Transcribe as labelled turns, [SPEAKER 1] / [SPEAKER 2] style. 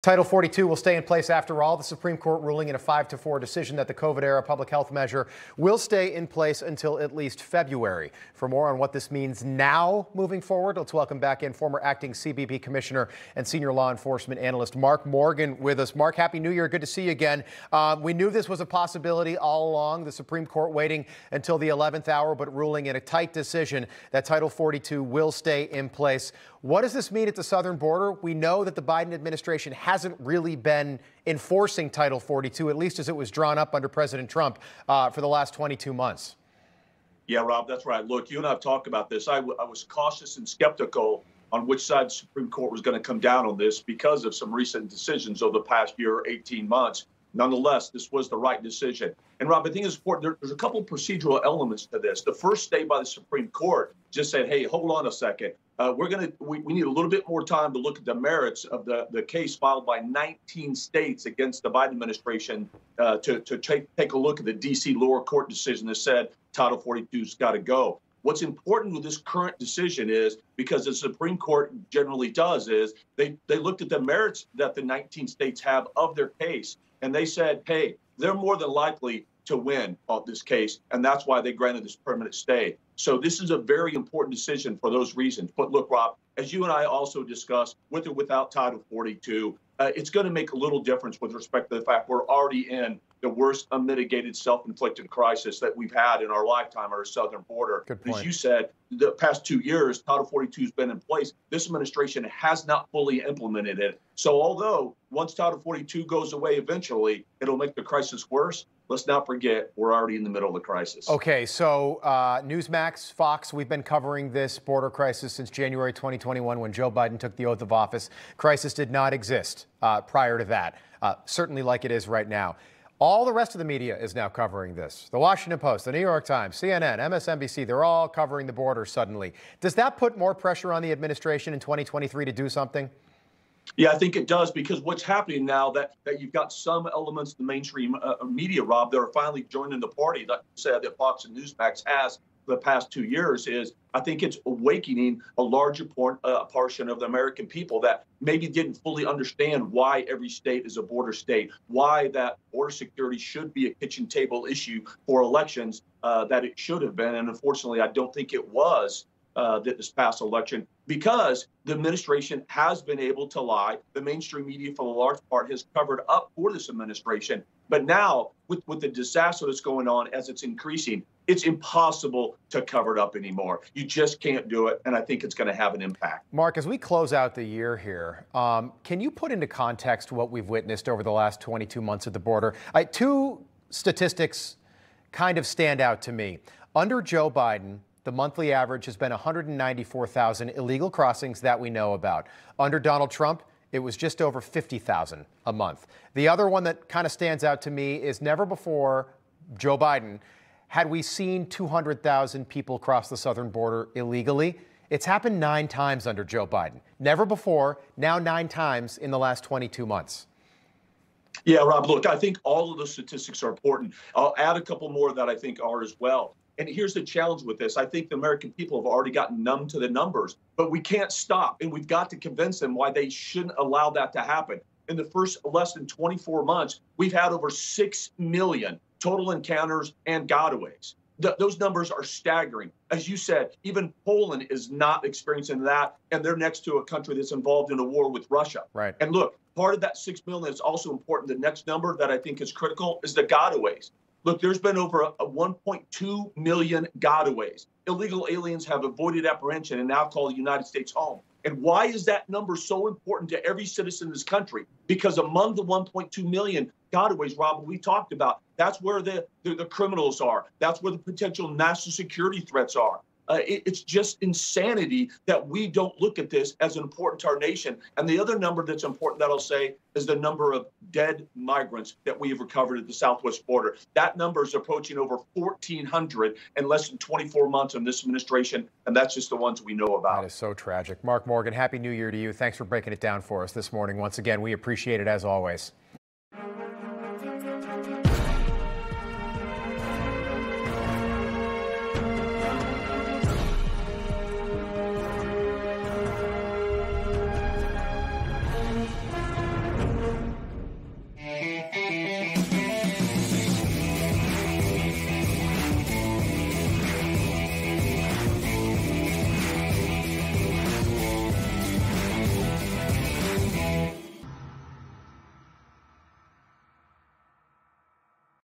[SPEAKER 1] Title 42 will stay in place after all. The Supreme Court ruling in a 5-4 decision that the COVID-era public health measure will stay in place until at least February. For more on what this means now moving forward, let's welcome back in former acting CBP Commissioner and senior law enforcement analyst Mark Morgan with us. Mark, Happy New Year. Good to see you again. We knew this was a possibility all along. The Supreme Court waiting until the 11th hour, but ruling in a tight decision that Title 42 will stay in place. What does this mean at the southern border? We know that the Biden administration hasn't really been enforcing Title 42, at least as it was drawn up under President Trump for the last 22 months.
[SPEAKER 2] Yeah, Rob, that's right. Look, you and I have talked about this. I was cautious and skeptical on which side the Supreme Court was going to come down on this because of some recent decisions over the past year, 18 months. Nonetheless, this was the right decision. And Rob, I think it's important. There's a couple procedural elements to this. The first stay by the Supreme Court just said, hey, hold on a second. We need a little bit more time to look at the merits of the case filed by 19 states against the Biden administration to take a look at the D.C. lower court decision that said Title 42's got to go. What's important with this current decision is, because the Supreme Court generally does, is they looked at the merits that the 19 states have of their case, and they said, hey, they're more than likely to win on this case, and that's why they granted this permanent stay. So this is a very important decision for those reasons. But look, Rob, as you and I also discussed, with or without Title 42, it's going to make a little difference with respect to the fact we're already in the worst unmitigated self-inflicted crisis that we've had in our lifetime on our southern border.
[SPEAKER 1] Good point.
[SPEAKER 2] As you said, the past 2 years, Title 42 has been in place. This administration has not fully implemented it. So although once Title 42 goes away eventually, it'll make the crisis worse, let's not forget we're already in the middle of the crisis.
[SPEAKER 1] Okay, so Newsmax, Fox, we've been covering this border crisis since January 2021 when Joe Biden took the oath of office. Crisis did not exist prior to that, certainly like it is right now. All the rest of the media is now covering this. The Washington Post, the New York Times, CNN, MSNBC, they're all covering the border suddenly. Does that put more pressure on the administration in 2023 to do something?
[SPEAKER 2] Yeah, I think it does, because what's happening now that you've got some elements of the mainstream media, Rob, that are finally joining the party, like you said, that Fox and Newsmax has for the past 2 years, is I think it's awakening a larger portion of the American people that maybe didn't fully understand why every state is a border state, why that border security should be a kitchen table issue for elections, that it should have been. And unfortunately, I don't think it was this past election, because the administration has been able to lie. The mainstream media, for the large part, has covered up for this administration. But now, with the disaster that's going on as it's increasing, it's impossible to cover it up anymore. You just can't do it, and I think it's going to have an impact.
[SPEAKER 1] Mark, as we close out the year here, can you put into context what we've witnessed over the last 22 months at the border? Two statistics kind of stand out to me. Under Joe Biden, the monthly average has been 194,000 illegal crossings that we know about. Under Donald Trump, it was just over 50,000 a month. The other one that kind of stands out to me is never before Joe Biden had we seen 200,000 people cross the southern border illegally. It's happened 9 times under Joe Biden. Never before, now 9 times in the last 22 months.
[SPEAKER 2] Yeah, Rob, look, I think all of those statistics are important. I'll add a couple more that I think are as well. And here's the challenge with this. I think the American people have already gotten numb to the numbers, but we can't stop. And we've got to convince them why they shouldn't allow that to happen. In the first less than 24 months, we've had over 6 million total encounters and gotaways. Those numbers are staggering. As you said, even Poland is not experiencing that, and they're next to a country that's involved in a war with Russia.
[SPEAKER 1] Right.
[SPEAKER 2] And look, part of that 6 million is also important. The next number that I think is critical is the gotaways. Look, there's been over 1.2 million gotaways. Illegal aliens have avoided apprehension and now call the United States home. And why is that number so important to every citizen in this country? Because among the 1.2 million gotaways, Rob, we talked about, that's where the criminals are. That's where the potential national security threats are. It's just insanity that we don't look at this as important to our nation. And the other number that's important that I'll say is the number of dead migrants that we have recovered at the southwest border. That number is approaching over 1,400 in less than 24 months in this administration, and that's just the ones we know about.
[SPEAKER 1] That is so tragic. Mark Morgan, Happy New Year to you. Thanks for breaking it down for us this morning. Once again, we appreciate it as always.